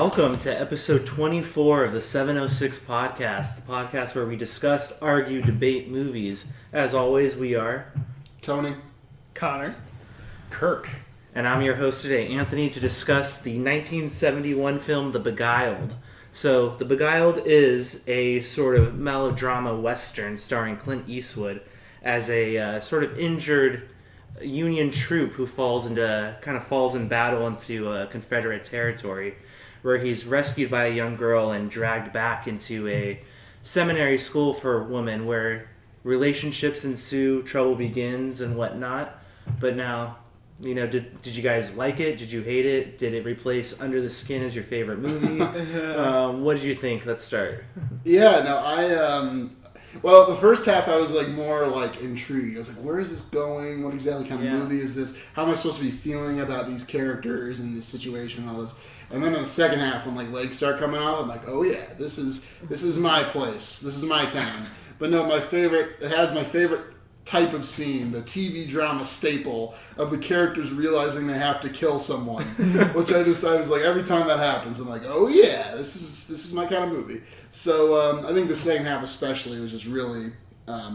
welcome to episode 24 of the 706 podcast, the podcast where we discuss, argue, debate movies. As always, we are Tony, Connor, Kirk, and I'm your host today, Anthony, to discuss the 1971 film The Beguiled. So, The Beguiled is a sort of melodrama western starring Clint Eastwood as a sort of injured Union troop who falls in battle into Confederate territory, where he's rescued by a young girl and dragged back into a seminary school for women where relationships ensue, trouble begins, and whatnot. But now, did you guys like it? Did you hate it? Did it replace Under the Skin as your favorite movie? What did you think? Let's start. Yeah, no, well, the first half I was more intrigued. I was like, where is this going? What exactly kind of movie is this? How am I supposed to be feeling about these characters and this situation and all this? And then in the second half, when legs start coming out, I'm like, oh yeah, this is my place. This is my town. But no, it has my favorite type of scene, the TV drama staple of the characters realizing they have to kill someone, which I was like, every time that happens, I'm like, oh yeah, this is my kind of movie. So I think the second half especially was just really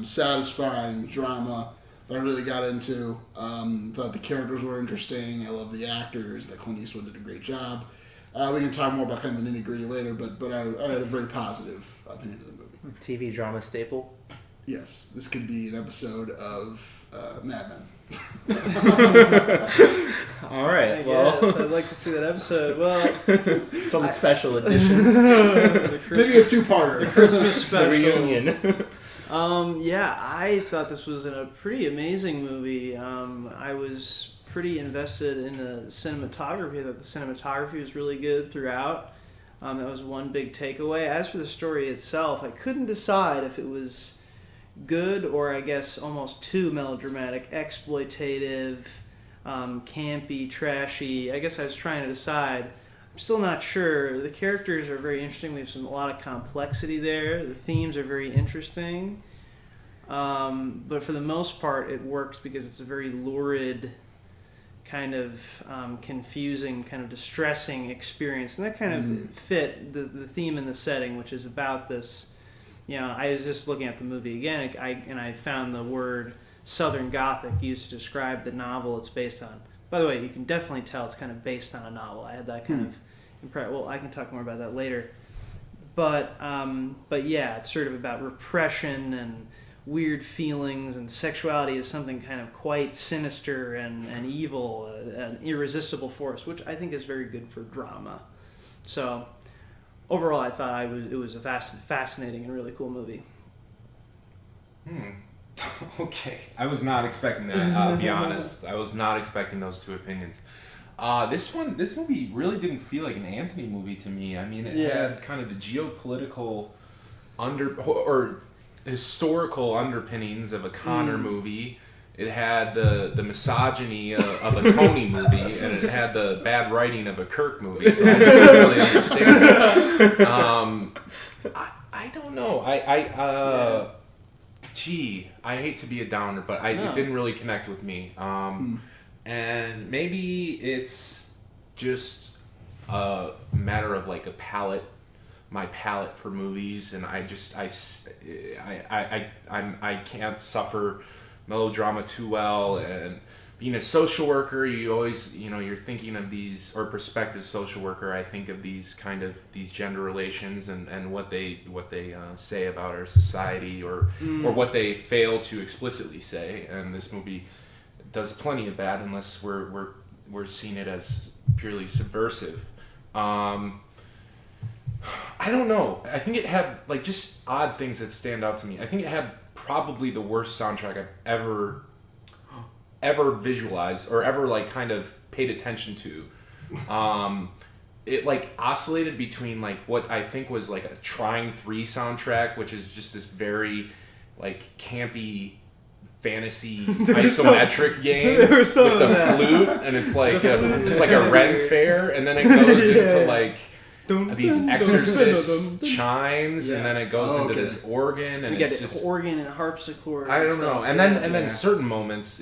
satisfying drama that I really got into. Thought the characters were interesting. I love the actors. That Clint Eastwood did a great job. We can talk more about kind of the nitty-gritty later, but I had a very positive opinion of the movie. TV drama staple? Yes, this could be an episode of Mad Men. All right, I'd like to see that episode. Well, it's on the special editions. Maybe a two-parter. Christmas special. The reunion. I thought this was a pretty amazing movie. I was pretty invested in the cinematography. I thought the cinematography was really good throughout. That was one big takeaway. As for the story itself, I couldn't decide if it was good or I guess almost too melodramatic, exploitative, campy, trashy. I guess I was trying to decide. I'm still not sure. The characters are very interesting. We have a lot of complexity there. The themes are very interesting. But for the most part, it works because it's a very lurid, kind of confusing, kind of distressing experience. And that kind of fit the theme and the setting, which is about this. I was just looking at the movie again, and I found the word Southern Gothic used to describe the novel it's based on. By the way, you can definitely tell it's kind of based on a novel. I had that kind of impression. Well, I can talk more about that later. But yeah, it's sort of about repression and weird feelings, and sexuality is something kind of quite sinister and evil, an irresistible force, which I think is very good for drama. So overall, I thought it was a fascinating and really cool movie. Okay. I was not expecting that, I'll be honest. I was not expecting those two opinions. This movie really didn't feel like an Anthony movie to me. I mean, it had kind of the geopolitical or historical underpinnings of a Connor movie. It had the misogyny of a Tony movie, and it had the bad writing of a Kirk movie. So I didn't really understand it. I don't know. I hate to be a downer, but it didn't really connect with me. And maybe it's just a matter of my palate for movies, and I can't suffer melodrama too well. And being a social worker, you always, you're thinking of these, or prospective social worker, I think of these gender relations and what they say about our society, or what they fail to explicitly say. And this movie does plenty of that, unless we're seeing it as purely subversive. I don't know. I think it had just odd things that stand out to me. I think it had probably the worst soundtrack I've ever visualized or ever kind of paid attention to. It oscillated between what I think was a Trine 3 soundtrack, which is just this very campy fantasy isometric game with the flute, and it's like a Ren fair, and then it goes into these exorcist chimes, and then it goes into this organ, and it's just organ and harpsichord. I don't know, and then certain moments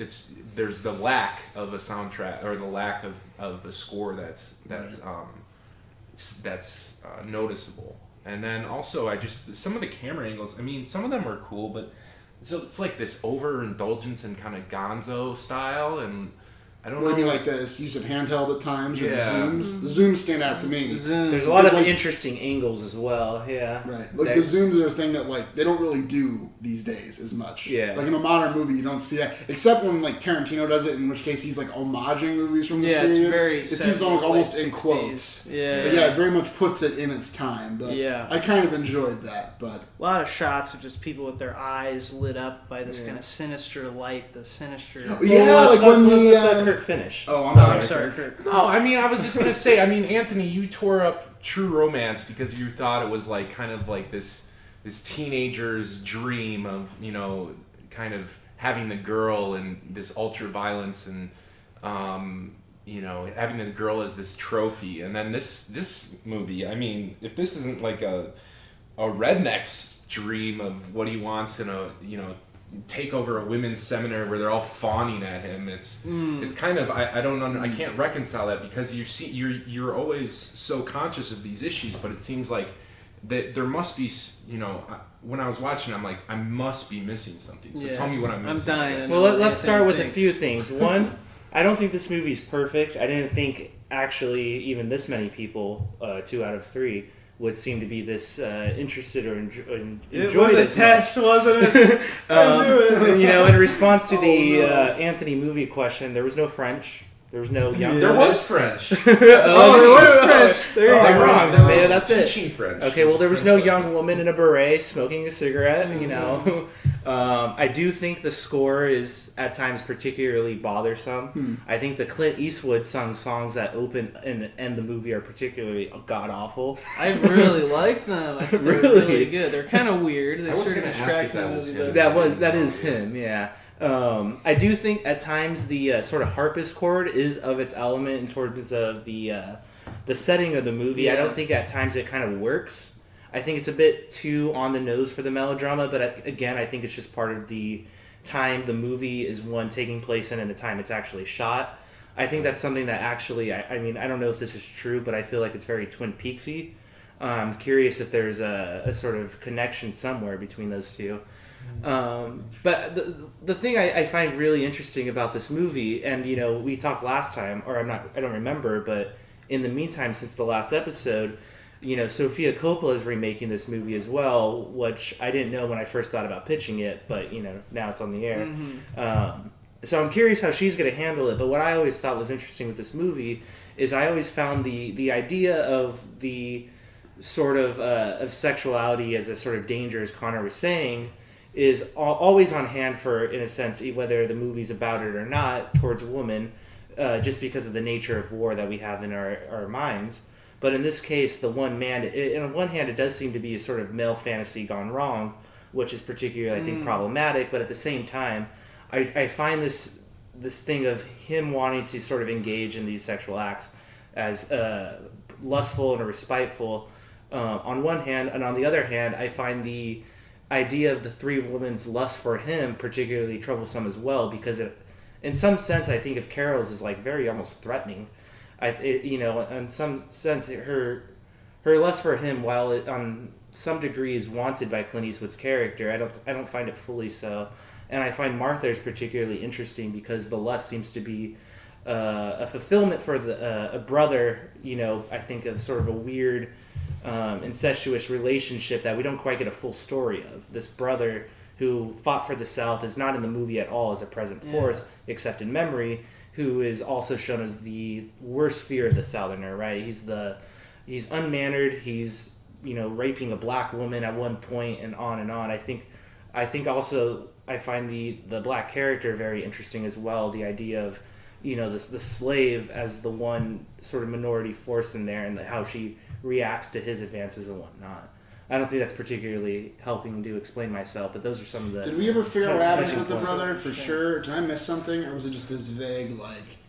there's the lack of a soundtrack, or the lack of the score that's that's noticeable. And then also, some of the camera angles. I mean, some of them are cool, but so it's like this overindulgence in kind of Gonzo style, and I don't know. What do you mean, like this use of handheld at times, or the zooms? The zooms stand out to me. There's a lot of interesting angles as well. Yeah, right. Like the zooms are a thing that like they don't really do these days as much. Yeah, like in a modern movie, you don't see that except when like Tarantino does it, in which case he's like homaging movies from this period. It's very. It seems like almost in quotes. Yeah, but yeah, it very much puts it in its time. But yeah, I kind of enjoyed that. But a lot of shots of just people with their eyes lit up by this kind of sinister light. The sinister. Like when the finish. Oh, I'm sorry, Kirk. No, I mean, I was just gonna say. I mean, Anthony, you tore up True Romance because you thought it was like kind of like this teenager's dream of kind of having the girl and this ultra violence and having the girl as this trophy. And then this movie. I mean, if this isn't like a redneck's dream of what he wants in a take over a women's seminary where they're all fawning at him. It's kind of I can't reconcile that because you're always so conscious of these issues, but it seems like that there must be when I was watching, I'm like, I must be missing something. So tell me what I'm missing. I'm dying. Well, let's start with a few things. One, I don't think this movie's perfect. I didn't think actually even this many people, 2 out of 3. Would seem to be this interested or enjoy it was a test, wasn't it? I knew it. In response to the Anthony movie question, there was no French. There was no young. There was French. There was French. There you go. I'm wrong. No, that's it. Teaching French. Okay, well, there was no young woman in a beret smoking a cigarette. I do think the score is at times particularly bothersome. I think the Clint Eastwood sung songs that open and end the movie are particularly god awful. I really like them. I think they're really good. They're kind of weird. I was going to ask if that was him. That is him. Yeah. I do think at times the sort of harpsichord is of its element in terms of the setting of the movie. Yeah. I don't think at times it kind of works. I think it's a bit too on the nose for the melodrama, but again, I think it's just part of the time the movie is taking place in and the time it's actually shot. I think that's something that actually, I mean, I don't know if this is true, but I feel like it's very Twin Peaksy. I'm curious if there's a sort of connection somewhere between those two. But the thing I find really interesting about this movie, and we talked last time, or I don't remember, but in the meantime, since the last episode, Sofia Coppola is remaking this movie as well, which I didn't know when I first thought about pitching it, but now it's on the air. Mm-hmm. So I'm curious how she's going to handle it. But what I always thought was interesting with this movie is I always found the idea of the sort of sexuality as a sort of danger, as Connor was saying, is always on hand for, in a sense, whether the movie's about it or not, towards a woman, just because of the nature of war that we have in our minds. But in this case, on one hand, it does seem to be a sort of male fantasy gone wrong, which is particularly, I think, problematic. But at the same time, I find this thing of him wanting to sort of engage in these sexual acts as lustful and respiteful on one hand, and on the other hand, I find the idea of the 3 women's lust for him particularly troublesome as well, because in some sense, I think of Carol's as like very almost threatening. In some sense, her lust for him, while it on some degree is wanted by Clint Eastwood's character, I don't find it fully so. And I find Martha's particularly interesting because the lust seems to be a fulfillment for a brother. I think of sort of a weird incestuous relationship that we don't quite get a full story of. This brother who fought for the South is not in the movie at all as a present force, except in memory, who is also shown as the worst fear of the Southerner, right? He's unmannered, he's, raping a black woman at one point and on and on. I think also I find the black character very interesting as well, the idea of, the slave as the one sort of minority force in there and how she reacts to his advances and whatnot. I don't think that's particularly helping to explain myself, but those are some of the... Did we ever figure out what happens with the brother for sure? Did I miss something, or was it just this vague,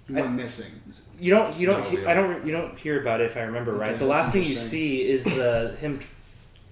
he went missing? You don't hear about it if I remember right. The last thing you see is him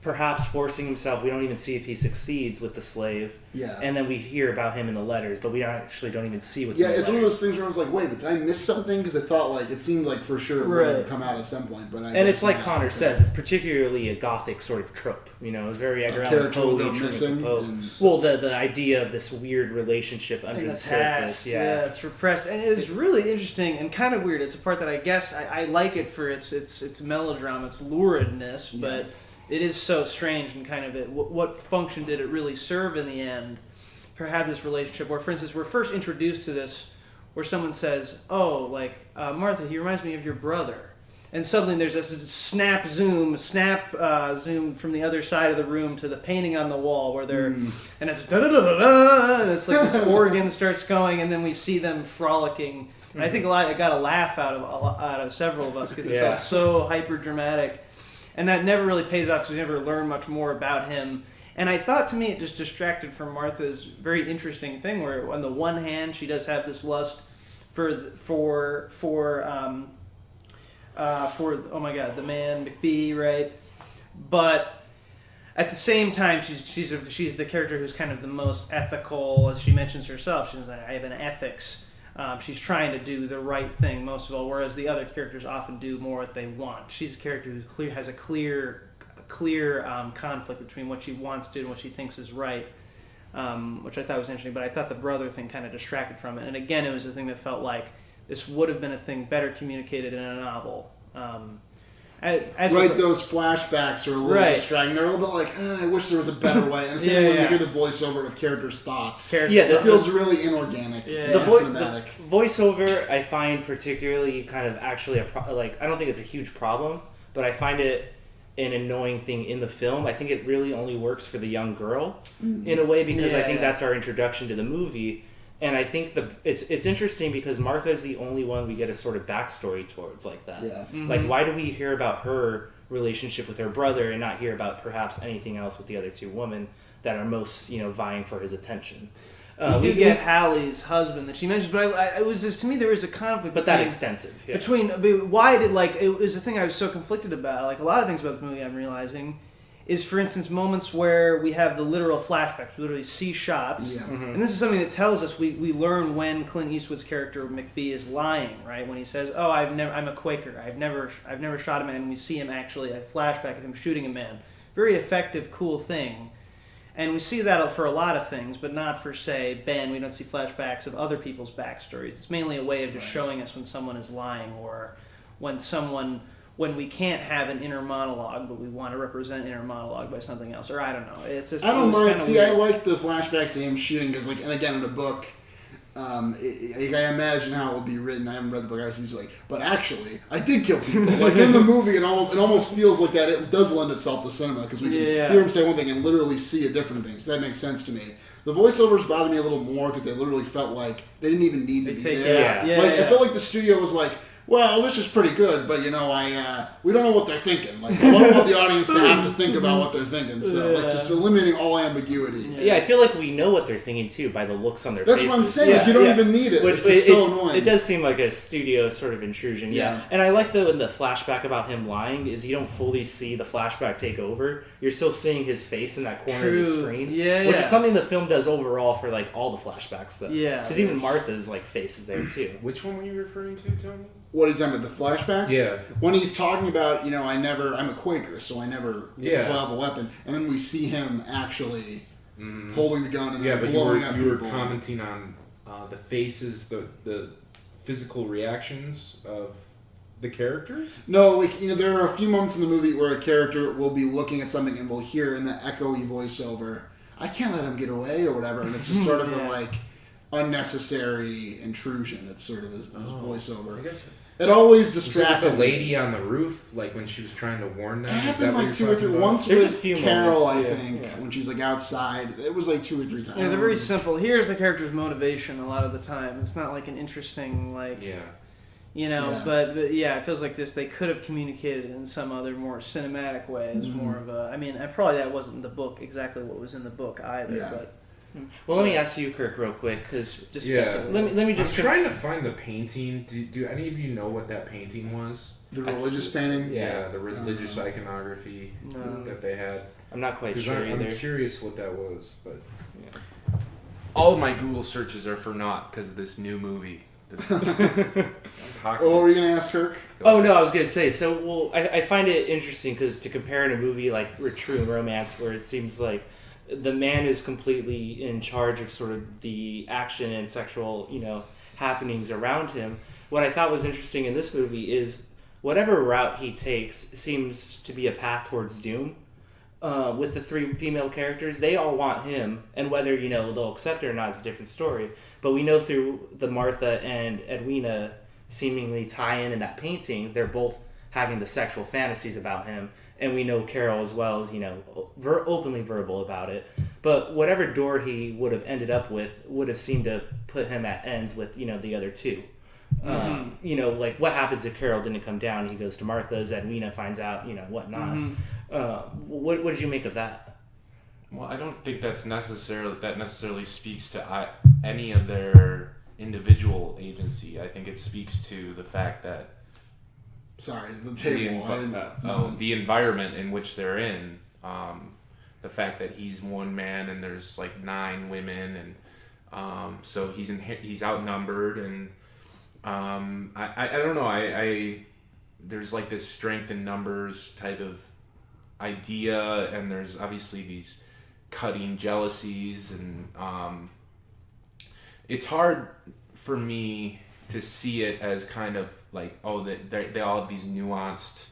perhaps forcing himself. We don't even see if he succeeds with the slave. Yeah. And then we hear about him in the letters, but we actually don't even see what's Yeah, in the it's letters. one of those things where I was like, wait, but did I miss something? Because I thought, like, it seemed like for sure it would have come out at some point. But and it's like Connor says, it's particularly a Gothic sort of trope. You know, very Edgar Allan Poe. Well, the idea of this weird relationship under the surface. Yeah, it's repressed. And it's really interesting and kind of weird. It's a part that I guess I like it for its melodrama, its luridness, but it is so strange and kind of what function did it really serve in the end for have this relationship where, for instance, we're first introduced to this where someone says, oh, like, Martha, he reminds me of your brother. And suddenly there's this snap zoom from the other side of the room to the painting on the wall where they're, and it's da-da-da-da-da, and it's like this organ starts going, and then we see them frolicking. And I think I got a laugh out of several of us because it felt so hyper dramatic. And that never really pays off because we never learn much more about him. And I thought, to me, it just distracted from Martha's very interesting thing, where on the one hand she does have this lust for oh my god, the man McBee, right? But at the same time, she's the character who's kind of the most ethical, as she mentions herself. She's like, I have an ethics. She's trying to do the right thing most of all, whereas the other characters often do more what they want. She's a character who has a clear conflict between what she wants to do and what she thinks is right, which I thought was interesting. But I thought the brother thing kind of distracted from it. And again, it was a thing that felt like this would have been a thing better communicated in a novel. Those flashbacks are a little distracting. They're a little bit like, I wish there was a better way. And the same when you hear the voiceover of characters' thoughts. It feels really inorganic. The voiceover I find particularly kind of actually I don't think it's a huge problem, but I find it an annoying thing in the film. I think it really only works for the young girl in a way because I think that's our introduction to the movie. And I think it's interesting because Martha's the only one we get a sort of backstory towards like that. Yeah. Mm-hmm. Like, why do we hear about her relationship with her brother and not hear about perhaps anything else with the other two women that are most, vying for his attention? We do get Hallie's husband that she mentions, but it was just, to me, there was a conflict. But that extensive. Yeah. Why did, it was the thing I was so conflicted about. Like, a lot of things about this movie I'm realizing is, for instance, moments where we have the literal flashbacks. We literally see shots. Yeah. Mm-hmm. And this is something that tells us, we learn when Clint Eastwood's character, McBee, is lying, right? When he says, oh, I'm a Quaker. I've never shot a man. And we see him actually, a flashback of him shooting a man. Very effective, cool thing. And we see that for a lot of things, but not for, say, Ben. We don't see flashbacks of other people's backstories. It's mainly a way of just showing us when someone is lying, or when we can't have an inner monologue, but we want to represent inner monologue by something else, or I don't know. It's just, I don't mind. See, weird. I like the flashbacks to him shooting because, and again, in the book, I imagine how it would be written. I haven't read the book. I was usually but actually, I did kill people. Like in the movie, it almost feels like that. It does lend itself to cinema because we can hear him say one thing and literally see a different thing. So that makes sense to me. The voiceovers bother me a little more because they literally felt like they didn't even need to be there. I felt like the studio was like, well, this is pretty good, but we don't know what they're thinking. Like, we don't want the audience to have to think about what they're thinking. So, just eliminating all ambiguity. Yeah, I feel like we know what they're thinking too by the looks on their faces. That's what I'm saying. You don't even need it. It's so annoying. It does seem like a studio sort of intrusion. Yeah. And I like though in the flashback about him lying is you don't fully see the flashback take over. You're still seeing his face in that corner of the screen. Which is something the film does overall for all the flashbacks though. Yeah. Because even Martha's face is there too. Which one were you referring to, Tony? What are you talking about, the flashback? Yeah. When he's talking about, I'm a Quaker, so I never have a weapon. And then we see him actually holding the gun and blowing up people. You were commenting on the faces, the physical reactions of the characters? No, there are a few moments in the movie where a character will be looking at something and we'll hear in the echoey voiceover, I can't let him get away, or whatever. And it's just sort of a, unnecessary intrusion. It's sort of this voiceover. I guess it always distracted the lady on the roof, when she was trying to warn them. It happened 2 or 3 once with Carol, I think, when she's outside. It was 2 or 3 times. Yeah, they're very simple. Here's the character's motivation a lot of the time. It's not an interesting but it feels like this. They could have communicated in some other more cinematic way. It's more of a. Probably that wasn't in the book exactly what was in the book either, but. Well, let me ask you, Kirk, real quick, because let me just. I'm trying to find the painting. Do any of you know what that painting was? The religious painting? Yeah, the religious iconography that they had. I'm not quite sure either. I'm curious what that was, but all of my Google searches are for naught because of this new movie. What were you going to ask, Kirk? Oh, no, I was going to say, I find it interesting because to compare in a movie like True Romance where it seems like the man is completely in charge of sort of the action and sexual, happenings around him. What I thought was interesting in this movie is whatever route he takes seems to be a path towards doom. With the three female characters, they all want him, and whether they'll accept it or not is a different story. But we know through the Martha and Edwina seemingly tie-in in that painting, they're both having the sexual fantasies about him, and we know Carol as well is openly verbal about it. But whatever door he would have ended up with would have seemed to put him at ends with the other two. Like what happens if Carol didn't come down? He goes to Martha's. Edwina finds out, whatnot. What did you make of that? Well, I don't think that necessarily speaks to any of their individual agency. I think it speaks to the fact that the environment in which they're in. The fact that he's one man and there's like 9 women, and so he's outnumbered, and I don't know. There's like this strength in numbers type of idea, and there's obviously these cutting jealousies, and it's hard for me to see it as kind of like they all have these nuanced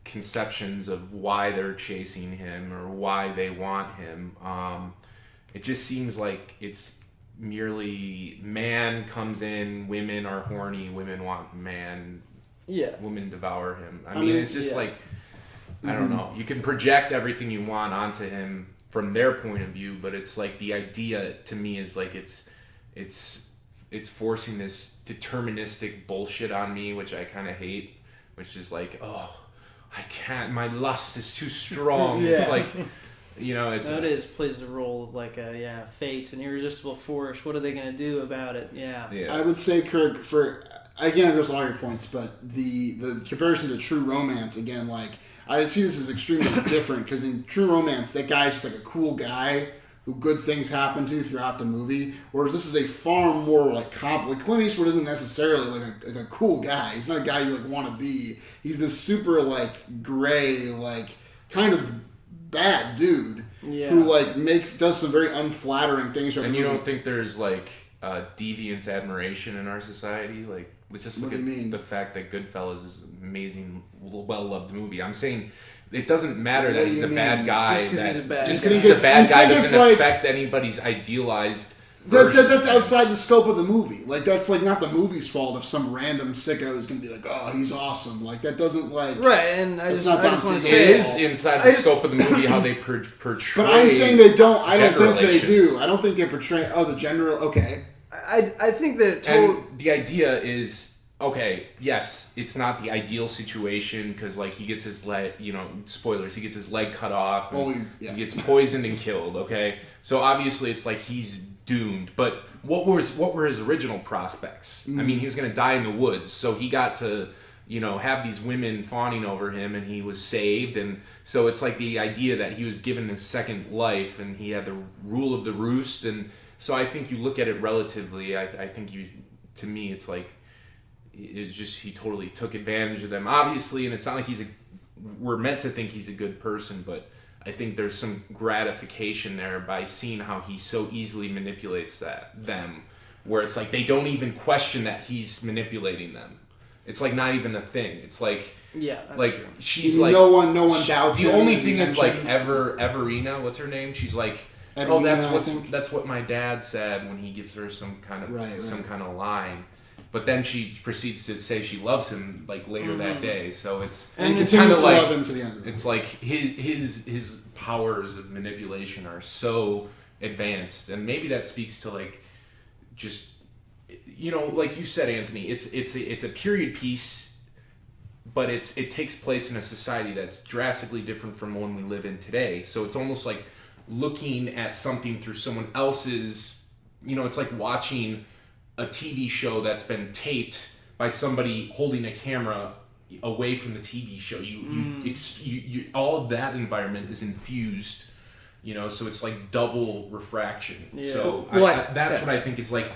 conceptions of why they're chasing him or why they want him. It just seems like it's merely man comes in, women are horny, women want man, women devour him. I mean it's just like, I don't know, you can project everything you want onto him from their point of view, but it's like the idea to me is like it's forcing this deterministic bullshit on me, which I kind of hate, which is like, oh, I can't, my lust is too strong. It's like, it plays the role of like a fate, an irresistible force. What are they going to do about it? I would say, Kirk, I can't address all your points, but the comparison to True Romance, again, like I see this as extremely different, because in True Romance that guy's just like a cool guy who good things happen to throughout the movie, whereas this is a far more like Clint Eastwood isn't necessarily like a cool guy. He's not a guy you like want to be. He's this super like gray, like kind of bad dude who like does some very unflattering things. And you don't think there's like deviance admiration in our society? Like, let's just look at the fact that Goodfellas is an amazing, well-loved movie. I'm saying it doesn't matter that he's a bad guy. Just because he's a bad guy doesn't affect anybody's idealized version. That's outside the scope of the movie. Like, that's like not the movie's fault if some random sicko is going to be like, oh, he's awesome. Like, that doesn't like... Right, and I just want to say... It is inside the scope of the movie how they portray... But I'm saying they don't... I don't think they do. I don't think they portray... Oh, the general... Okay. I think that... And the idea is... Okay, yes, it's not the ideal situation because, like, he gets his leg, spoilers, he gets his leg cut off and he gets poisoned and killed, okay? So obviously it's like he's doomed, but what were his original prospects? I mean, he was going to die in the woods, so he got to, have these women fawning over him and he was saved, and so it's like the idea that he was given his second life and he had the rule of the roost, and so I think you look at it relatively, I think to me, it's like, it's just he totally took advantage of them, obviously, and it's not like we're meant to think he's a good person, but I think there's some gratification there by seeing how he so easily manipulates them, where it's like they don't even question that he's manipulating them. It's like not even a thing. It's like that's like true. She's like no one doubts the only thing is like Everina, what's her name? She's like, Edwina, that's what my dad said when he gives her some kind of line. But then she proceeds to say she loves him like later that day. So it's continues to love him to the end of it. It's like his powers of manipulation are so advanced, and maybe that speaks to like just like you said, Anthony. It's a period piece, but it takes place in a society that's drastically different from one we live in today. So it's almost like looking at something through someone else's. It's like watching a TV show that's been taped by somebody holding a camera away from the TV show. You all of that environment is infused, so it's like double refraction. Yeah. So that's what I think is like.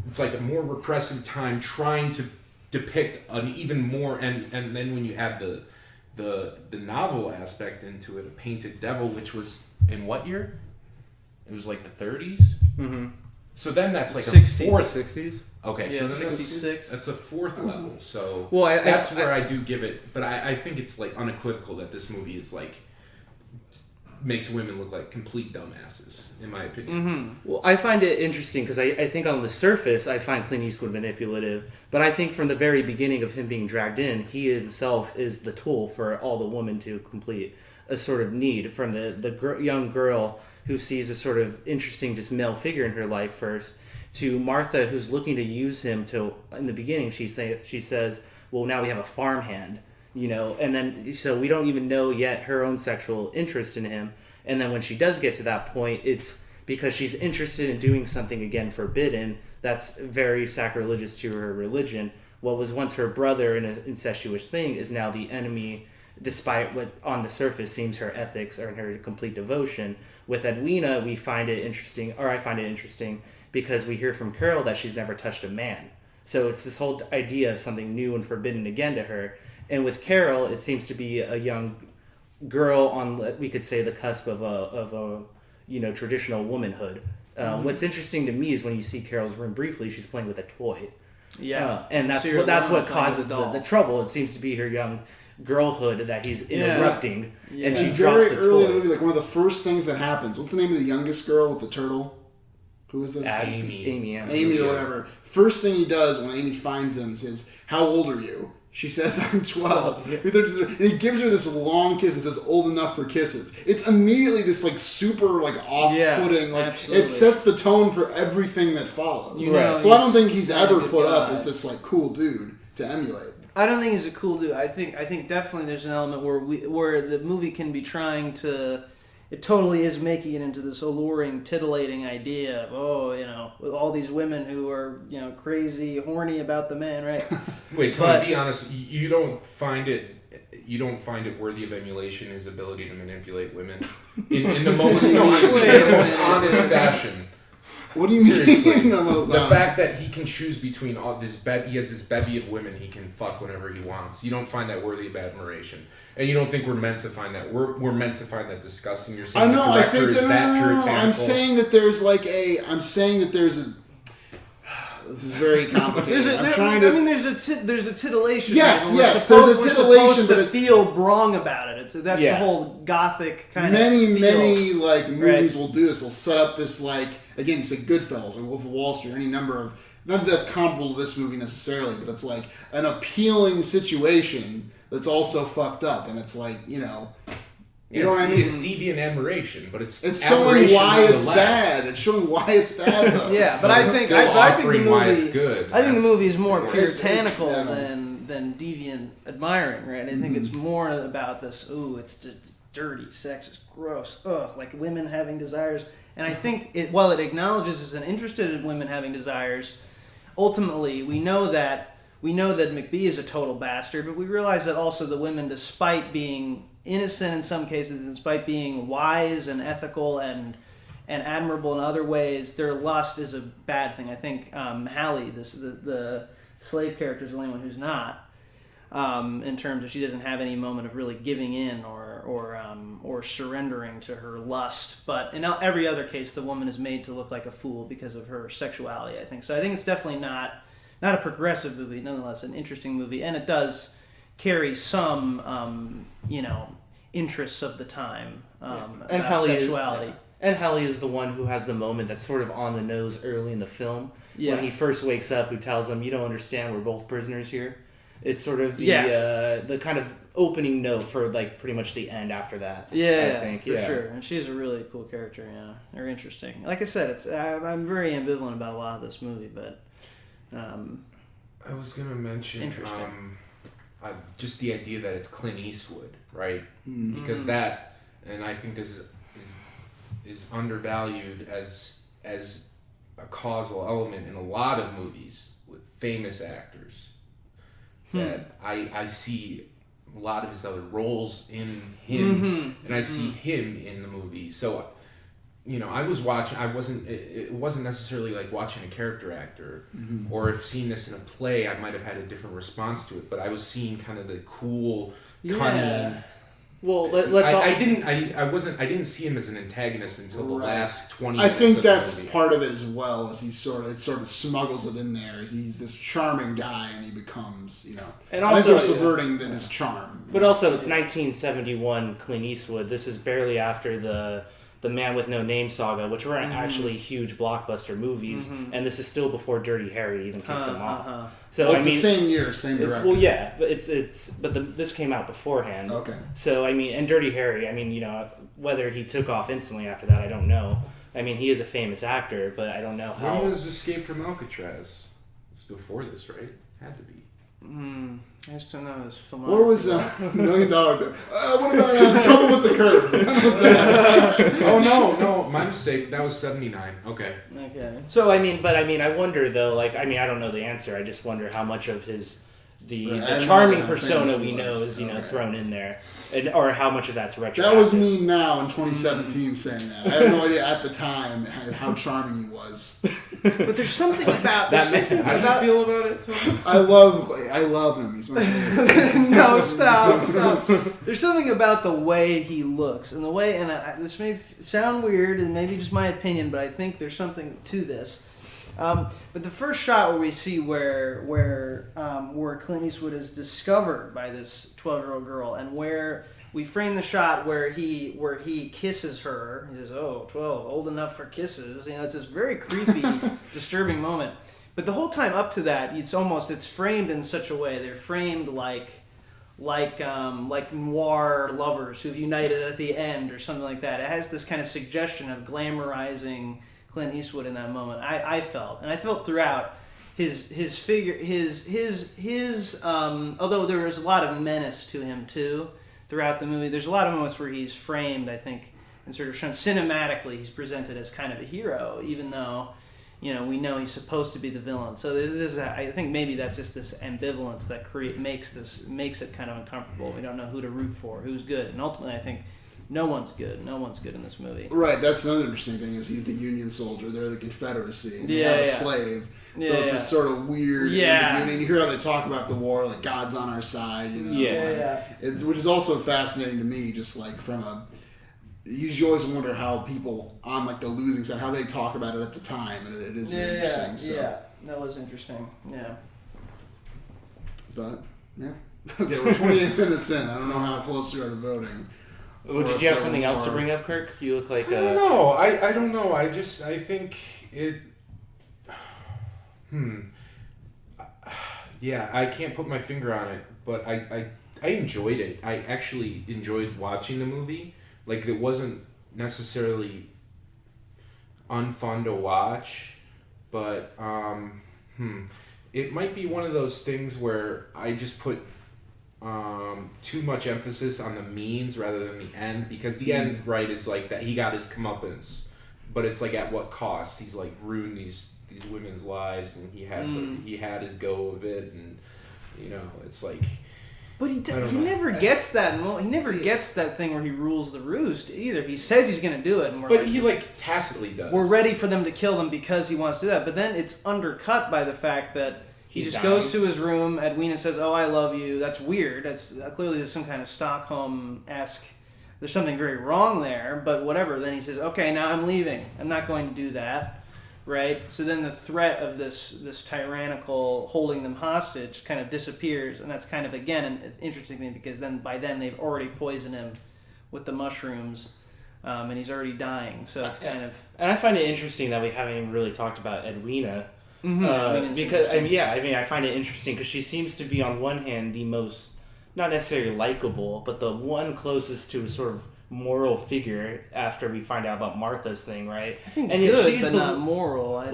It's like a more repressive time trying to depict an even more, and then when you have the novel aspect into it, a painted devil, which was in what year? It was like the 30s. Mm-hmm. So then that's like 60s. a fourth. 60s. Okay, Yeah, so then 66. that's a fourth level. So Well, where I do give it, but I think it's like unequivocal that this movie is like makes women look like complete dumbasses, in my opinion. Mm-hmm. Well, I find it interesting because I think on the surface I find Clint Eastwood manipulative, but I think from the very beginning of him being dragged in, he himself is the tool for all the women to complete a sort of need, from the young girl who sees a sort of interesting just male figure in her life first, to Martha, who's looking to use him to, in the beginning she says, well, now we have a farmhand, and then so we don't even know yet her own sexual interest in him, and then when she does get to that point, it's because she's interested in doing something again forbidden that's very sacrilegious to her religion. What was once her brother in an incestuous thing is now the enemy, despite what on the surface seems her ethics or her complete devotion. With Edwina, we find it interesting, or I find it interesting, because we hear from Carol that she's never touched a man. So it's this whole idea of something new and forbidden again to her. And with Carol, it seems to be a young girl on, we could say, the cusp of a traditional womanhood. What's interesting to me is when you see Carol's room briefly, she's playing with a toy. Yeah, and that's what causes the trouble. It seems to be her young girlhood that he's interrupting, and she drops the early in the toy. movie, like one of the first things that happens. What's the name of the youngest girl with the turtle? Who is this? Amy or whatever. First thing he does when Amy finds him says, "How old are you?" She says, "I'm 12. Yeah. And he gives her this long kiss and says, "Old enough for kisses." It's immediately this like super like off-putting. It sets the tone for everything that follows. Right. So I don't think he's ever put up as this like cool dude to emulate. I don't think he's a cool dude. I think definitely there's an element where the movie can be trying to. It totally is making it into this alluring, titillating idea of, with all these women who are, crazy, horny about the man, right? Wait, Tony, be honest. You don't find it worthy of emulation, his ability to manipulate women in the most honest fashion. What do you Seriously, mean? The fact that he can choose between all this he has this bevy of women he can fuck whenever he wants. You don't find that worthy of admiration, and you don't think we're meant to find that. We're meant to find that disgusting. You're saying the director is that puritanical. I'm saying that there's This is very complicated. There's a titillation. Yes, right? yes. There's a titillation, we're supposed to feel wrong about it. That's the whole gothic kind of feel. Many movies will do this. They'll set up this again, you say Goodfellas or Wolf of Wall Street or any number of, not that that's comparable to this movie necessarily, but it's like an appealing situation that's also fucked up, and it's like you know what I mean? It's deviant admiration, but it's showing why it's bad. It's showing why it's bad, though. Yeah, but I think the movie. Why it's good. I think the movie is more puritanical than deviant admiring, right? I think it's more about this. Ooh, it's dirty, sexist, gross. Ugh, like women having desires. And I think while it acknowledges is an interested in women having desires, ultimately we know that McBee is a total bastard, but we realize that also the women, despite being innocent in some cases, despite being wise and ethical and admirable in other ways, their lust is a bad thing. I think Hallie, the slave character, is the only one who's not. In terms of she doesn't have any moment of really giving in or surrendering to her lust, but in every other case, the woman is made to look like a fool because of her sexuality. I think so. I think it's definitely not a progressive movie, nonetheless, an interesting movie, and it does carry some interests of the time and about sexuality. And Hallie is the one who has the moment that's sort of on the nose early in the film when he first wakes up, who tells him, "You don't understand, we're both prisoners here." It's sort of the kind of opening note for like pretty much the end after that. I think for sure. And she's a really cool character. Yeah, they're interesting. Like I said, I'm very ambivalent about a lot of this movie, but I was gonna mention interesting. Just the idea that it's Clint Eastwood, right? Mm-hmm. Because that, and I think this is undervalued as a causal element in a lot of movies with famous actors. that I see a lot of his other roles in him, and I see him in the movie. So, I was watching. It wasn't necessarily like watching a character actor, or if seeing this in a play, I might have had a different response to it. But I was seeing kind of the cool, cunning. Well, I didn't see him as an antagonist until the last 20 I minutes think of the that's movie. part of it as well, as it sort of smuggles it in there. As he's this charming guy, and he becomes, And I think also, they're subverting his charm. But also, it's 1971 Clint Eastwood. This is barely after the Man with No Name saga, which were actually huge blockbuster movies, and this is still before Dirty Harry even kicks him off. So it's the same year, same director. Well, yeah, but this came out beforehand. Okay. So and Dirty Harry, whether he took off instantly after that, I don't know. He is a famous actor, but I don't know how. When was Escape from Alcatraz? It's before this, right? Had to be. I just don't know his filmography. What was $1 Million Bill? What about Trouble with the Curve? When was that? Oh no, my mistake. That was 79. Okay. So I wonder though. I don't know the answer. I just wonder how much of the charming persona we know is thrown in there, or how much of that's retroactive. That was me now in 2017 saying that. I had no idea at the time how charming he was. But there's something about How do you feel about it, Tony? I love him. He's my favorite. No, stop. There's something about the way he looks and the way, this may sound weird and maybe just my opinion, but I think there's something to this. But the first shot where we see where Clint Eastwood is discovered by this 12-year-old girl, and where we frame the shot where he kisses her. He says, "Oh, 12, old enough for kisses." It's this very creepy, disturbing moment. But the whole time up to that, it's framed in such a way. They're framed like noir lovers who've united at the end or something like that. It has this kind of suggestion of glamorizing Clint Eastwood in that moment. I felt throughout his figure, although there was a lot of menace to him too throughout the movie. There's a lot of moments where he's framed, I think, and sort of shown cinematically. He's presented as kind of a hero, even though we know he's supposed to be the villain. So I think maybe that's just this ambivalence that makes it kind of uncomfortable. We don't know who to root for, who's good, and ultimately I think no one's good. No one's good in this movie. Right, that's another interesting thing is he's the Union soldier. They're the Confederacy. And they have a slave. So it's this sort of weird ambiguity. And you hear how they talk about the war, like God's on our side. Which is also fascinating to me, just like you always wonder how people on the losing side, how they talk about it at the time, and it is interesting. So. That was interesting. Yeah. But, okay, we're 28 minutes in. I don't know how close you are to voting. Well, did you have something else to bring up, Kirk? You look like I don't know. I don't know. I think it... Yeah, I can't put my finger on it, but I enjoyed it. I actually enjoyed watching the movie. It wasn't necessarily unfun to watch, but it might be one of those things where I just put too much emphasis on the means rather than the end, because the end, right, is that he got his comeuppance, but it's at what cost? He's ruined these women's lives, and he had his go of it, and it's But he never gets that. He never gets that thing where he rules the roost either. He says he's going to do it, and he tacitly does. We're ready for them to kill them because he wants to do that. But then it's undercut by the fact that he just goes to his room. Edwina says, "Oh, I love you." That's weird. That's clearly there's some kind of Stockholm-esque. There's something very wrong there. But whatever. Then he says, "Okay, now I'm leaving. I'm not going to do that." Right? So then the threat of this tyrannical holding them hostage kind of disappears, and that's kind of, again, an interesting thing, because by then they've already poisoned him with the mushrooms, and he's already dying. So it's kind of... And I find it interesting that we haven't even really talked about Edwina. Because, I find it interesting because she seems to be, on one hand, the most, not necessarily likable, but the one closest to a sort of moral figure after we find out about Martha's thing, right? I think good, but not moral. I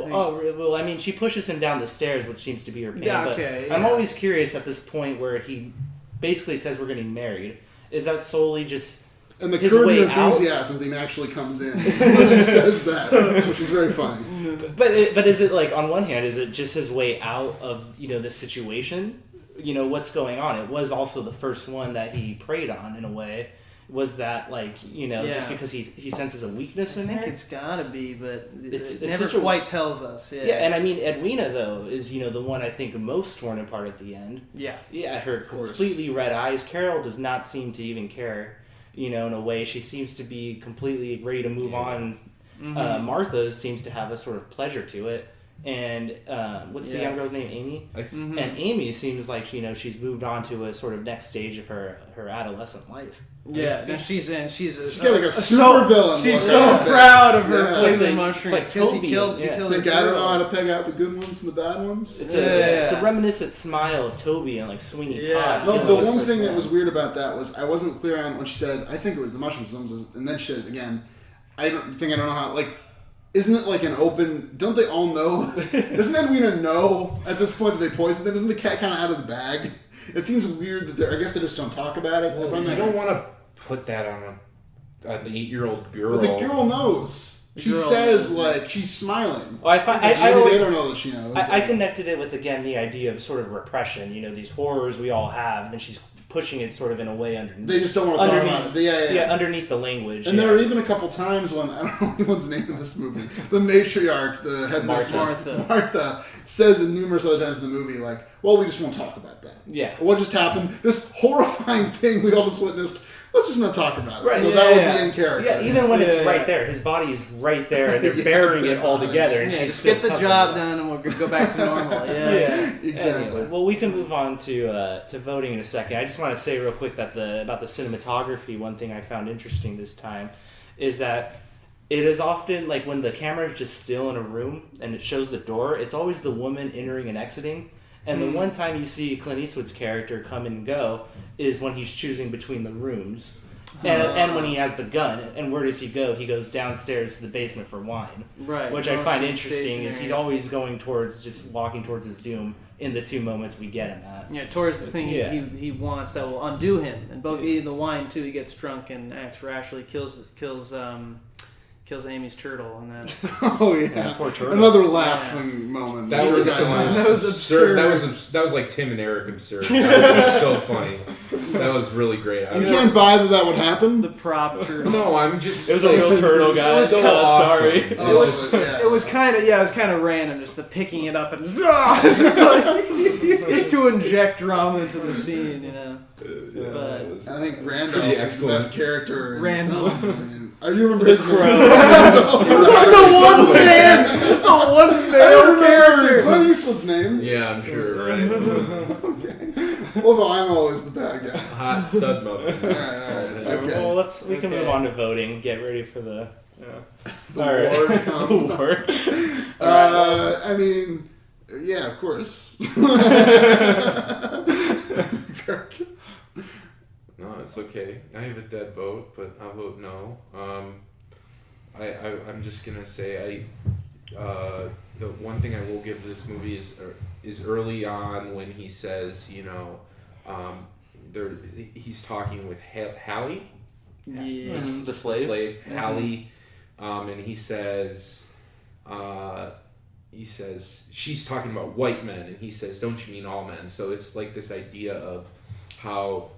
think. She pushes him down the stairs, which seems to be her pain. Yeah, I'm always curious at this point where he basically says we're getting married. Is that solely just and the his Curb way Your Enthusiasm thing actually comes in when she says that, which is very funny. But is it on one hand, is it just his way out of this situation? what's going on. It was also the first one that he preyed on in a way. Was that just because he senses a weakness in I her? think it's gotta be, but It's never quite tells us. Yeah. And I mean Edwina though is the one I think most torn apart at the end. Yeah. Her completely red eyes. Carol does not seem to even care. In a way, she seems to be completely ready to move on. Mm-hmm. Martha seems to have a sort of pleasure to it. And what's the young girl's name? Amy? Mm-hmm. And Amy seems like she's moved on to a sort of next stage of her adolescent life. Yeah, and she's like a super villain. She's so proud of her It's poison mushrooms like because he killed Think the I girl. don't know how to peg out the good ones and the bad ones. It's a reminiscent smile of Toby and Sweeney Todd. No, the one thing that was weird about that was I wasn't clear on when she said, I think it was the mushrooms, and then she says again, I don't know how, isn't it like an open, don't they all know? Doesn't Edwina know at this point that they poisoned him? Isn't the cat kind of out of the bag? It seems weird that I guess they just don't talk about it. Well, you don't want to put that on an 8-year-old girl. But the girl knows. She says, she's smiling. Well, Maybe they don't know that she knows. I connected it with, again, the idea of sort of repression, these horrors we all have, and then she's pushing it sort of in a way underneath. They just don't want to talk about it. Yeah, underneath the language. And there are even a couple times when, I don't know anyone's name in this movie, the matriarch, the headmistress, Martha, says in numerous other times in the movie, we just won't talk about that. Yeah. What just happened? This horrifying thing we all just witnessed, let's just not talk about it. Right. So that would be in character. Yeah, even when it's right there. His body is right there, and they're burying it all together. And just get the job done, and we'll go back to normal. Yeah. Exactly. Anyway, well, we can move on to voting in a second. I just want to say real quick that about the cinematography, one thing I found interesting this time is that it is often, when the camera is just still in a room, and it shows the door, it's always the woman entering and exiting. And the one time you see Clint Eastwood's character come and go is when he's choosing between the rooms. And when he has the gun. And where does he go? He goes downstairs to the basement for wine. Right. Which I find interesting is he's always walking towards his doom in the two moments we get him at. Yeah, towards the thing he wants that will undo him. And both the wine, too, he gets drunk and acts rashly, kills Amy's turtle, and then oh yeah, poor turtle. Another laughing moment. That was absurd. That was like Tim and Eric absurd. That was just so funny. That was really great. You can't buy that would happen. The prop turtle. No, I'm just. It was a real turtle, guys. So awesome. Sorry. It was kind of random, just the picking it up and just to inject drama into the scene, But I think Randolph is the best character. Randolph. I do remember his name. the one male character. Clint Eastwood's name. Yeah, I'm sure. Right. Okay. Although I'm always the bad guy. Hot stud muffin. All right. Okay. Well, we can move on to voting. Get ready for the Lord comes. Lord. I mean, yeah, of course. Kirk. No, it's okay. I have a dead vote, but I'll vote no. I'm just gonna say the one thing I will give this movie is early on when he says, he's talking with Hallie, Yes. The slave, Hallie, and he says she's talking about white men, and he says, "Don't you mean all men?" So it's like this idea of how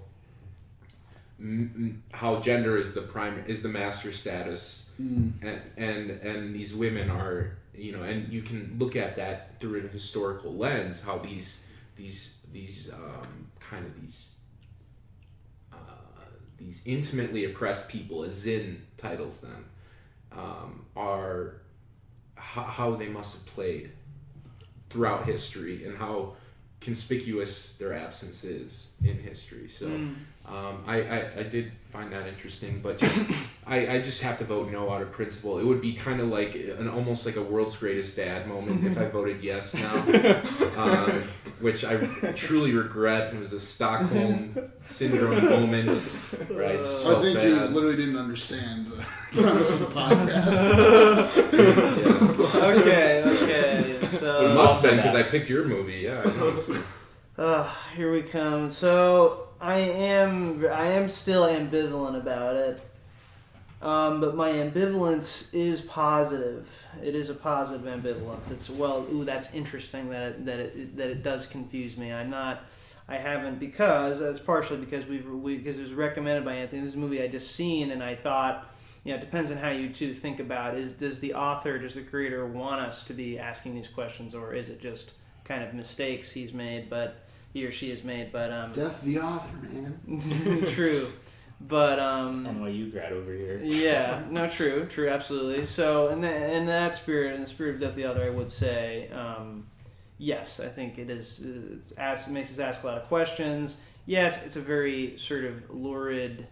gender is the master status, and these women are, and you can look at that through a historical lens, how these intimately oppressed people, as Zinn titles them, are how they must have played throughout history, and how conspicuous their absence is in history. So I did find that interesting, but just I just have to vote no out of principle. It would be kind of like almost like a World's Greatest Dad moment if I voted yes now, which I truly regret. It was a Stockholm Syndrome moment, right? I think you literally didn't understand the premise of the podcast. Yes. Okay. So it must have been because I picked your movie. Yeah, I know. Here we come. So I am still ambivalent about it, but my ambivalence is positive. It is a positive ambivalence. It's that's interesting that it does confuse me. I I haven't because it's partially because because it was recommended by Anthony. This is a movie I just seen, and I thought, it depends on how you two think about it. Does the author, does the creator want us to be asking these questions, or is it just kind of mistakes he or she has made? But Death the author, man. True. But NYU grad over here. Yeah, no, true, absolutely. So in the spirit of Death the Other, I would say, yes, I think it is. It makes us ask a lot of questions. Yes, it's a very sort of lurid,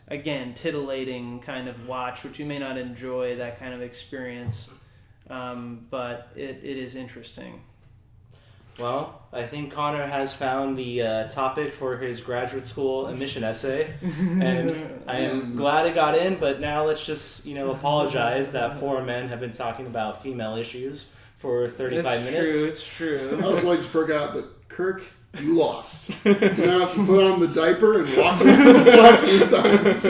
again, titillating kind of watch, which you may not enjoy that kind of experience, but it is interesting. Well, I think Connor has found the topic for his graduate school admission essay, and I am glad it got in, but now let's just, apologize that four men have been talking about female issues for 35 minutes. It's true. I also like to perk out, but Kirk, you lost. You now have to put on the diaper and walk around the block 3 times.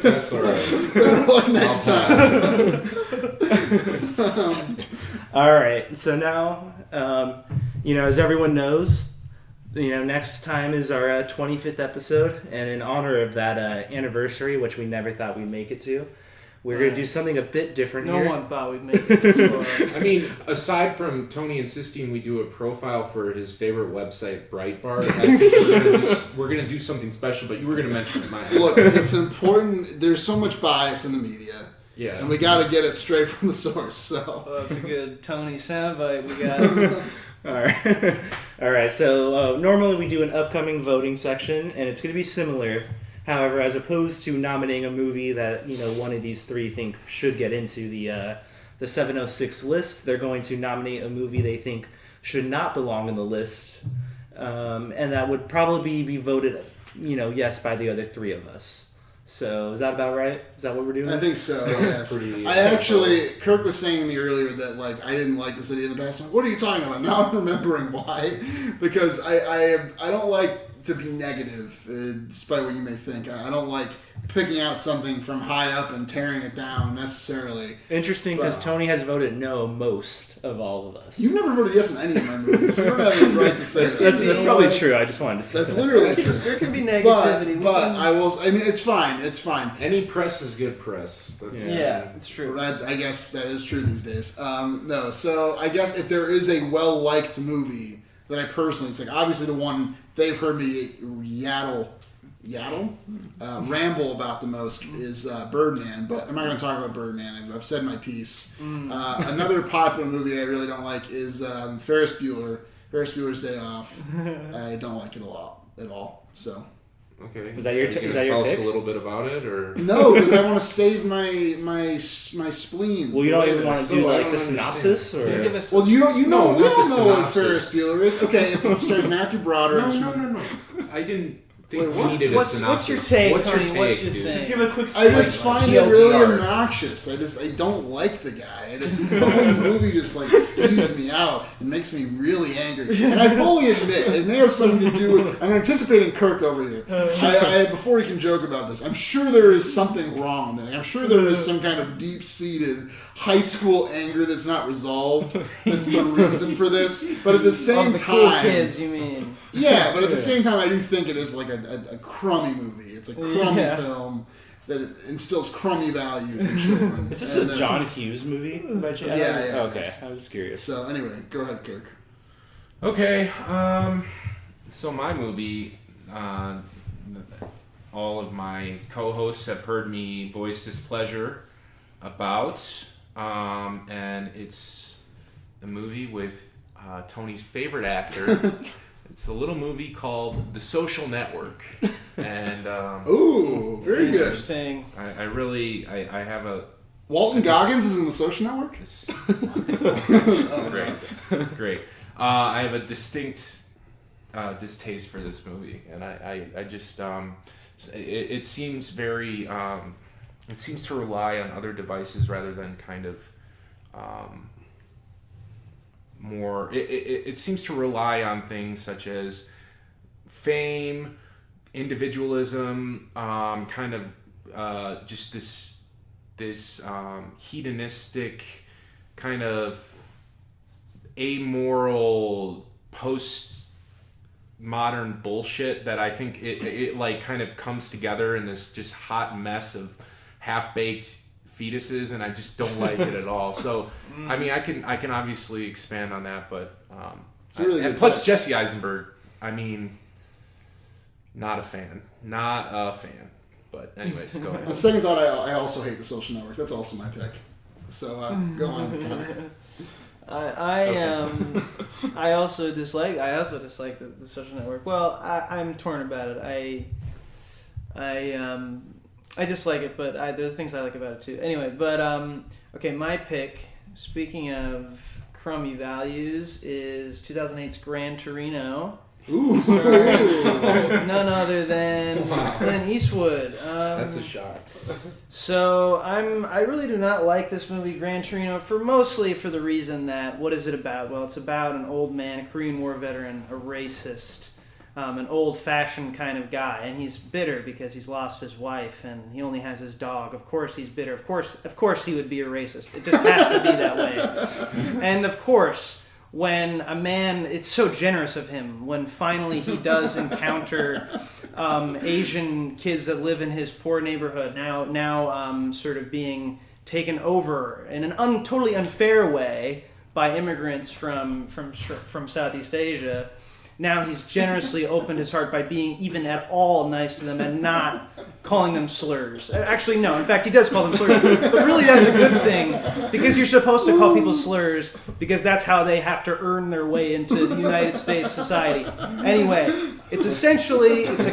That's all right. Better luck next time. All right, so now, as everyone knows, next time is our 25th episode, and in honor of that anniversary, which we never thought we'd make it to, we're going to do something a bit different here. No one thought we'd make it. I mean, aside from Tony insisting we do a profile for his favorite website, Breitbart, I think we're gonna do something special, but you were going to mention it, Mike. Look, it's important. There's so much bias in the media. Yeah. And we got to get it straight from the source, so. Well, that's a good Tony soundbite we got. All right. So normally we do an upcoming voting section, and it's going to be similar. However, as opposed to nominating a movie that one of these three think should get into the 706 list, they're going to nominate a movie they think should not belong in the list, and that would probably be voted, yes, by the other three of us. So is that about right? Is that what we're doing? I think so, yes. Kirk was saying to me earlier that I didn't like this idea in the past. I'm like, what are you talking about? Now I'm remembering why. Because I don't like to be negative, despite what you may think. I don't like picking out something from high up and tearing it down necessarily. Interesting, because Tony has voted no most of all of us. You've never voted yes in any of my movies. You don't have the right to say that. That's probably true. I just wanted to say that's literally true. There can be negativity. But I will. I mean, it's fine. It's fine. Any press is good press. Yeah, it's true. I guess that is true these days. No, so I guess if there is a well-liked movie that I personally think, obviously the one they've heard me ramble about the most is Birdman, but I'm not going to talk about Birdman. I've said my piece. Another popular movie I really don't like is Ferris Bueller's Day Off. I don't like it a lot at all. So. Okay. Is that your pick? Tell us a little bit about it, or no? Because I want to save my spleen. Well, you don't even want to do the synopsis, or well, you know what Ferris Bueller is. Okay, it stars Matthew Broderick. No. I didn't think we needed a synopsis. What's your take, Tony? What's your thing? Just give a quick. I just find it really obnoxious. I don't like the guy. The whole movie just skews me out and makes me really angry. And I fully admit it may have something to do with. I'm anticipating Kirk over here. Before we can joke about this, I'm sure there is something wrong with it. I'm sure there is some kind of deep-seated high school anger that's not resolved. That's the reason for this. But at the same time, cool kids, you mean? Yeah, but at the same time, I do think it is a crummy movie. It's a crummy film that instills crummy values in children. Is this a John Hughes movie by chance? Yeah. Okay, I was curious. So anyway, go ahead, Kirk. Okay, so my movie, all of my co-hosts have heard me voice displeasure about, and it's a movie with Tony's favorite actor. It's a little movie called The Social Network, and ooh, very good. Interesting. I have a Walton Goggins is in The Social Network. It's great. It's great. I have a distinct distaste for this movie, and I just it seems very it seems to rely on other devices rather than kind of more. It seems to rely on things such as fame, individualism, kind of just this hedonistic kind of amoral post-modern bullshit that I think it like kind of comes together in this just hot mess of half-baked fetuses, and I just don't like it at all. So, I mean, I can obviously expand on that, but it's a really good plus touch. Jesse Eisenberg, I mean, not a fan. But anyways, go ahead. On second thought, I also hate The Social Network. That's also my pick. So go on, Connor. I also dislike the Social Network. Well, I'm torn about it. I dislike it, but there are things I like about it too. Anyway, but okay, my pick, speaking of crummy values, is 2008's Gran Torino. Ooh. None other than Clint Eastwood. That's a shock. So I really do not like this movie, Gran Torino, mostly for the reason that, what is it about? Well, it's about an old man, a Korean War veteran, a racist, an old-fashioned kind of guy, and he's bitter because he's lost his wife and he only has his dog. Of course he's bitter. Of course he would be a racist. It just has to be that way. And of course, when a man, it's so generous of him, when finally he does encounter Asian kids that live in his poor neighborhood, now sort of being taken over in an totally unfair way by immigrants from Southeast Asia. Now he's generously opened his heart by being even at all nice to them and not calling them slurs. Actually, no. In fact, he does call them slurs. But really, that's a good thing, because you're supposed to call people slurs because that's how they have to earn their way into the United States society. Anyway, it's a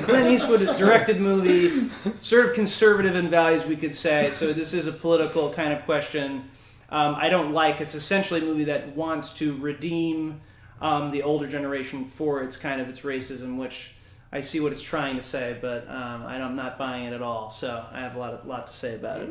Clint Eastwood directed movie, sort of conservative in values, we could say. So this is a political kind of question. It's essentially a movie that wants to redeem the older generation for its racism, which I see what it's trying to say, but I'm not buying it at all. So I have a lot to say about it.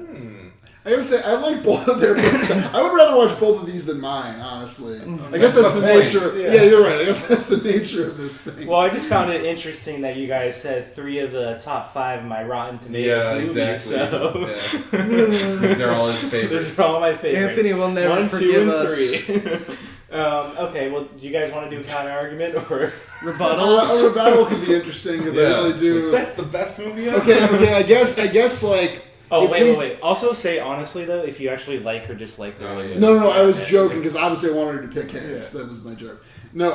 I gotta say, I like both of their picks. I would rather watch both of these than mine, honestly. I guess that's the nature. Yeah, you're right. I guess that's the nature of this thing. Well, I just found it interesting that you guys said 3 of the top 5 of my Rotten Tomatoes movies. Exactly. So These are all his favorites. These are all my favorites. Anthony will never 1, 2, forgive and us. 3. Okay, well, do you guys want to do counter argument or rebuttals? A rebuttal could be interesting because I really do. That's the best movie ever. Okay. I guess like. Oh, wait. Also, say honestly though, if you actually like or dislike the movie. No. I was joking because obviously I wanted to pick his. Yeah. That was my joke. No,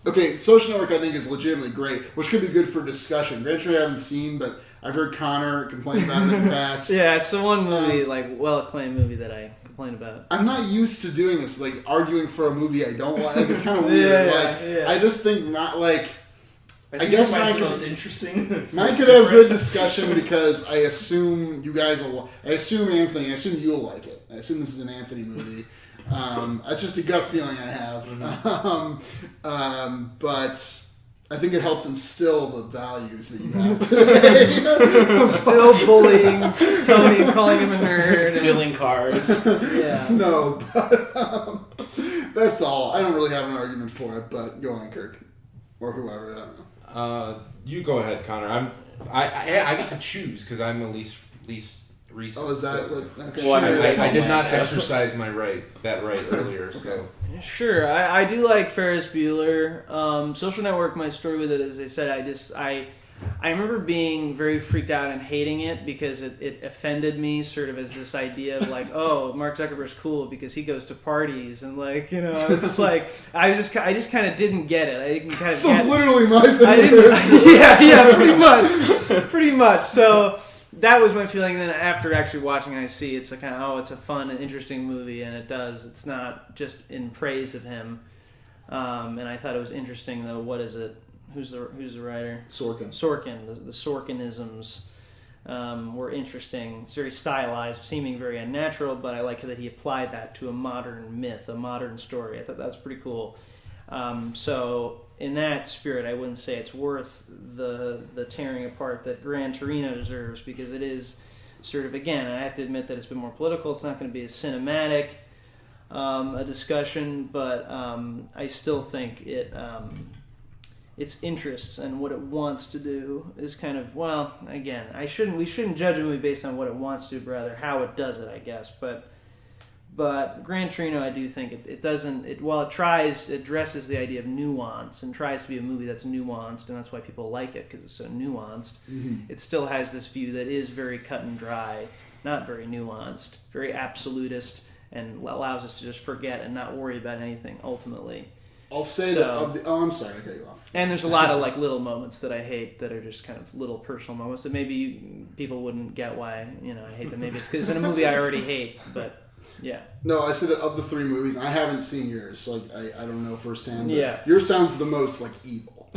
Okay, Social Network I think is legitimately great, which could be good for discussion. Gran Torino I haven't seen, but I've heard Connor complain about it in the past. Yeah, it's the one movie, well-acclaimed movie that I complain about. I'm not used to doing this, like arguing for a movie I don't like. It's kind of weird. I just think not like. I guess mine could be interesting. Mine could have good discussion because I assume you guys will. I assume Anthony. I assume you'll like it. I assume this is an Anthony movie. That's just a gut feeling I have. But I think it helped instill the values that you have today. Still bullying Tony and calling him a nerd. Stealing cars. Yeah. No, but that's all. I don't really have an argument for it, but go on, Kirk. Or whoever, I don't know. You go ahead, Connor. I get to choose because I'm the least recent. Oh, is that what? Okay. Well, I did not exercise that right earlier. So sure, I do like Ferris Bueller. Social Network. My story with it, as I said, I remember being very freaked out and hating it because it offended me, sort of as this idea of like, oh, Mark Zuckerberg's cool because he goes to parties and like, I was just like, I just kind of didn't get it. I didn't kind of. So it's literally my thing. Pretty much. So that was my feeling. Then after actually watching, I see it's a kind of it's a fun and interesting movie, and it's not just in praise of him. And I thought it was interesting though. What is it? Who's the writer? Sorkin. The Sorkinisms were interesting. It's very stylized, seeming very unnatural, but I like that he applied that to a modern myth, a modern story. I thought that was pretty cool. So in that spirit, I wouldn't say it's worth the tearing apart that Gran Torino deserves, because it is sort of, again, I have to admit that it's been more political. It's not going to be as cinematic a discussion, but I still think its interests and what it wants to do is kind of, well, again, we shouldn't judge a movie based on what it wants to do, but rather how it does it, I guess. But But Gran Torino, I do think it doesn't. While it addresses the idea of nuance and tries to be a movie that's nuanced, and that's why people like it because it's so nuanced. Mm-hmm. It still has this view that is very cut and dry, not very nuanced, very absolutist, and allows us to just forget and not worry about anything ultimately. I'll say that I'm sorry, I cut you off. And there's a lot of like little moments that I hate that are just kind of little personal moments that maybe people wouldn't get why I hate them. Maybe it's because in a movie I already hate, but. Yeah. No, I said that of the 3 movies, I haven't seen yours, so like I don't know firsthand. But yeah. Yours sounds the most like evil.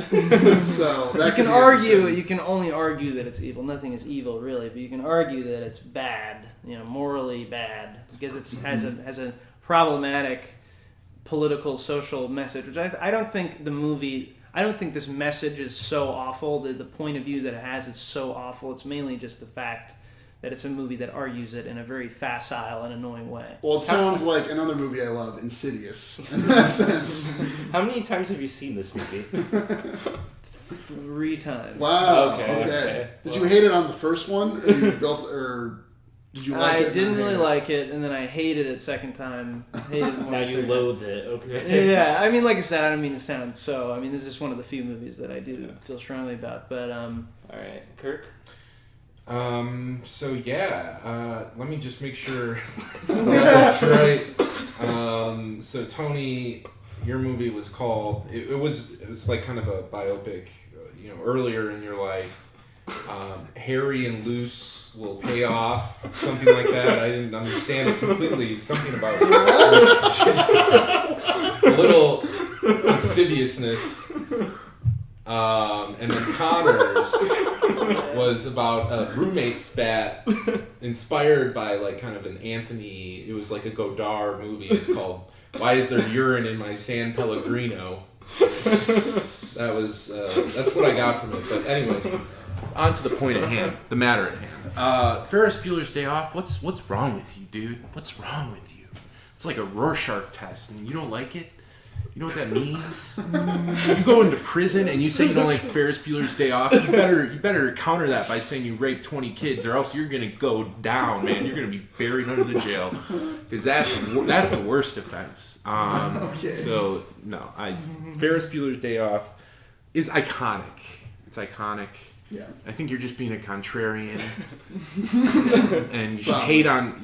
So that you can only argue that it's evil. Nothing is evil really, but you can argue that it's bad, morally bad, because it has a problematic political social message, which I don't think the movie. I don't think this message is so awful. The point of view that it has is so awful. It's mainly just the fact that it's a movie that argues it in a very facile and annoying way. Well, it sounds like another movie I love, Insidious, in that sense. How many times have you seen this movie? 3 times. Wow. Okay. Did you hate it on the first one, or did you like it? I didn't really like it, and then I hated it second time. Hated it more. Now you loathe it. Okay. Yeah, I mean, like I said, I don't mean to sound so. I mean, this is just one of the few movies that I do feel strongly about. But all right, Kirk. Let me just make sure that's right. So Tony, your movie was called, it was like kind of a biopic, earlier in your life. Harry and Luce will pay off, something like that. I didn't understand it completely. Something about a little lasciviousness. And then Connors was about a roommate spat inspired by like kind of an Anthony, it was like a Godard movie. It's called Why Is There Urine in My San Pellegrino? That's what I got from it. But anyways, on to the point at hand, the matter at hand. Ferris Bueller's Day Off, what's wrong with you, dude? What's wrong with you? It's like a Rorschach test and you don't like it? You know what that means? You go into prison and you say you don't like Ferris Bueller's Day Off. You better counter that by saying you raped 20 kids, or else you're gonna go down, man. You're gonna be buried under the jail, because that's the worst offense. Okay. So no, Ferris Bueller's Day Off is iconic. It's iconic. Yeah. I think you're just being a contrarian, and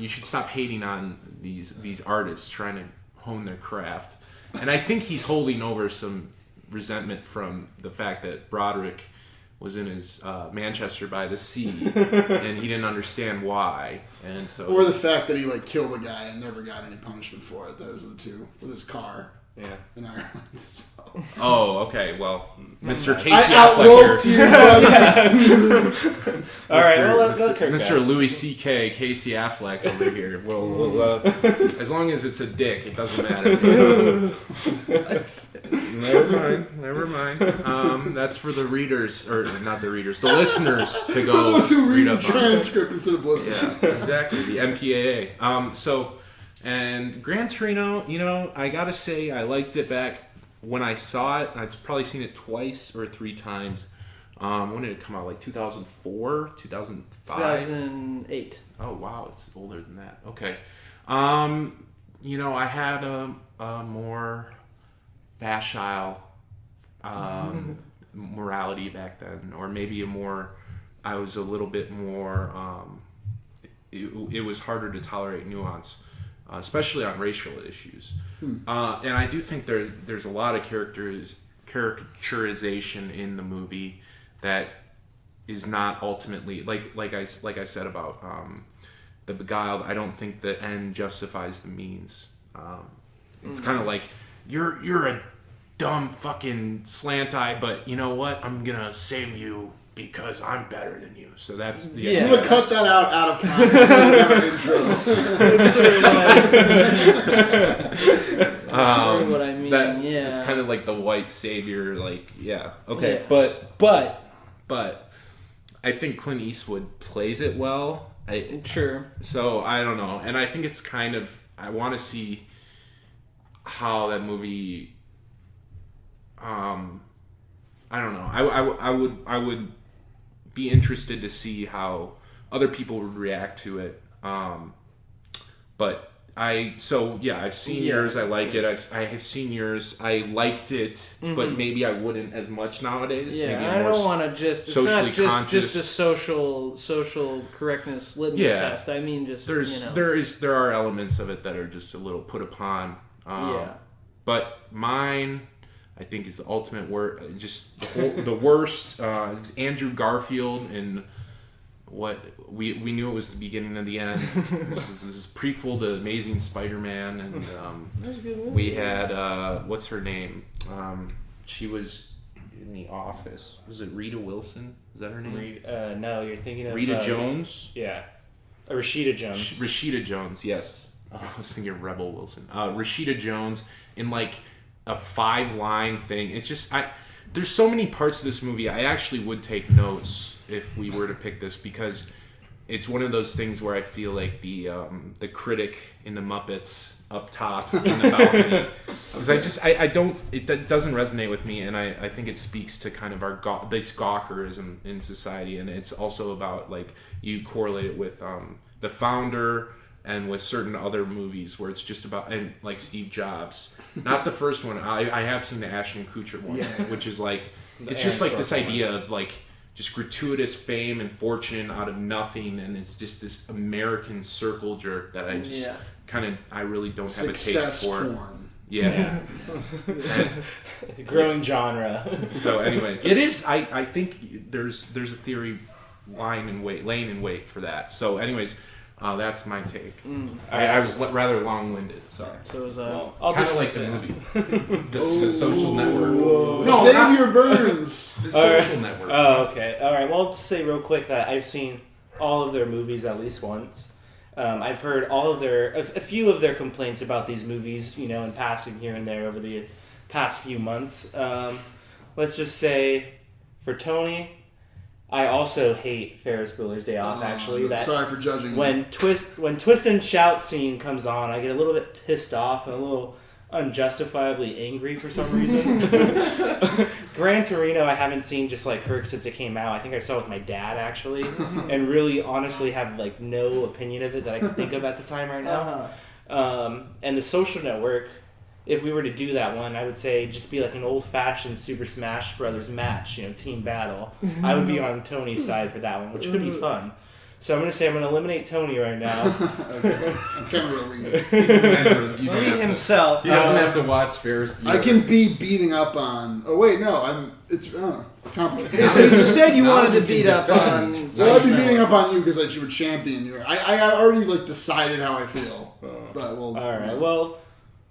you should stop hating on these artists trying to hone their craft. And I think he's holding over some resentment from the fact that Broderick was in his Manchester by the Sea, and he didn't understand why. And so, or the fact that he killed a guy and never got any punishment for it. Those are the two with his car. Yeah. In Ireland. So. Oh, okay. Well, Mr. Casey Affleck here. All right. Well, let's go, Kirk. Mr. Louis C.K. Casey Affleck over here. Well, as long as it's a dick, it doesn't matter. Never mind. That's for the readers, or not the readers, the listeners to go. For those who read the up transcript instead of listening. Yeah, exactly. The MPAA. And Gran Torino, I gotta say, I liked it back when I saw it. I've probably seen it twice or 3 times. When did it come out? Like 2004, 2005? 2008. Oh, wow. It's older than that. Okay. I had a more facile morality back then, or maybe I was a little bit more, it was harder to tolerate nuance. Especially on racial issues. And I do think there's a lot of caricaturization in the movie that is not ultimately like I said about the Beguiled. I don't think the end justifies the means. It's kind of like you're a dumb fucking slant eye, but you know what? I'm gonna save you because I'm better than you. So that's the I'm gonna cut that out of context. That's sort of what I mean. It's kind of like the white savior, okay. Yeah. But I think Clint Eastwood plays it well. Sure. So I don't know, and I think it's kind of, I want to see how that movie. I don't know. I would be interested to see how other people would react to it. But I've seen yours. I like it. I have seen yours. I liked it, but maybe I wouldn't as much nowadays. Yeah, maybe I don't want to just. It's socially not just, conscious. just a social correctness litmus test. I mean, just there are elements of it that are just a little put upon. But mine, I think, is the ultimate word. Just the worst. Andrew Garfield and. What we knew it was the beginning of the end. This is prequel to Amazing Spider-Man, and we had what's her name? She was in The Office. Was it Rita Wilson? Is that her name? No, you're thinking of Rita Jones. Yeah, Rashida Jones. Rashida Jones. Yes, I was thinking of Rebel Wilson. Rashida Jones in like a 5-line thing. It's just there's so many parts of this movie. I actually would take notes if we were to pick this, because it's one of those things where I feel like the critic in the Muppets up top in the balcony, because it doesn't resonate with me, and I think it speaks to kind of this gawkerism in society, and it's also about like you correlate it with the Founder and with certain other movies where it's just about, and like Steve Jobs, not the first one. I have seen the Ashton Kutcher one, which is like it's just like this idea of like just gratuitous fame and fortune out of nothing, and it's just this American circle jerk that I just I really don't have a taste for. Porn. Yeah. Growing genre. So anyway, it is. I think there's a theory laying in wait for that. So anyways, that's my take. I was rather long-winded. Sorry. So it was I'll kind of just like the movie, the Social Network. No, save your burns. The Social Network. Oh, okay. All right. Well, I'll just say real quick that I've seen all of their movies at least once. I've heard a few of their complaints about these movies, in passing here and there over the past few months. Let's just say, for Tony, I also hate Ferris Bueller's Day Off. Actually, sorry for judging. When twist and shout scene comes on, I get a little bit pissed off and a little unjustifiably angry for some reason. Gran Torino, I haven't seen just like Kirk since it came out. I think I saw it with my dad actually, and really honestly have like no opinion of it that I can think of at the time right now. And the Social Network, if we were to do that one, I would say just be like an old-fashioned Super Smash Brothers match, team battle. I would be on Tony's side for that one, which could be fun. So I'm going to say I'm going to eliminate Tony right now. Okay. I'm kind of relieved. He himself. He doesn't have to watch Ferris Bueller. I can be beating up on... Oh, wait, no. It's complicated. So you said you wanted to beat up on... Well, I'd be beating up on you because I would champion you. I already decided how I feel. But all right. Well,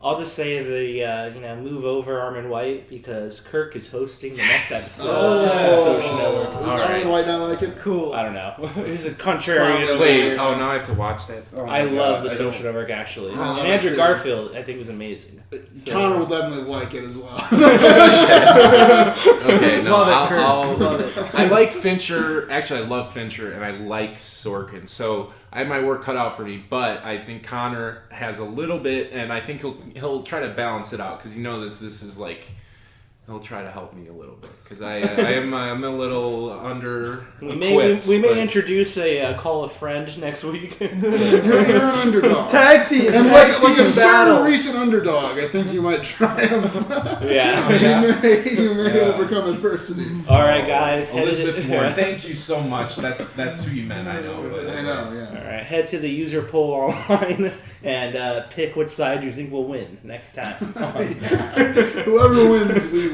I'll just say the move over Armin White because Kirk is hosting the next episode of the Social Network. Does Armin White not like it? Cool. I don't know. He's a contrarian. Wait, now I have to watch that. I love the Social Network actually. And Andrew Garfield, I think, was amazing. So. Connor will definitely like it as well. Okay, no, Love it. I like Fincher. Actually, I love Fincher, and I like Sorkin. So I have my work cut out for me. But I think Connor has a little bit, and I think he'll try to balance it out because this is like. He'll try to help me a little bit because I'm a little under. We may introduce a call a friend next week. You're an underdog. Tag team. And like a certain recent underdog, I think you might triumph. You may overcome adversity. All right, guys. Elizabeth Moore, thank you so much. That's who you meant. I know. I know. Yeah. All right, head to the user poll online and pick which side you think will win next time. Whoever wins, we lose.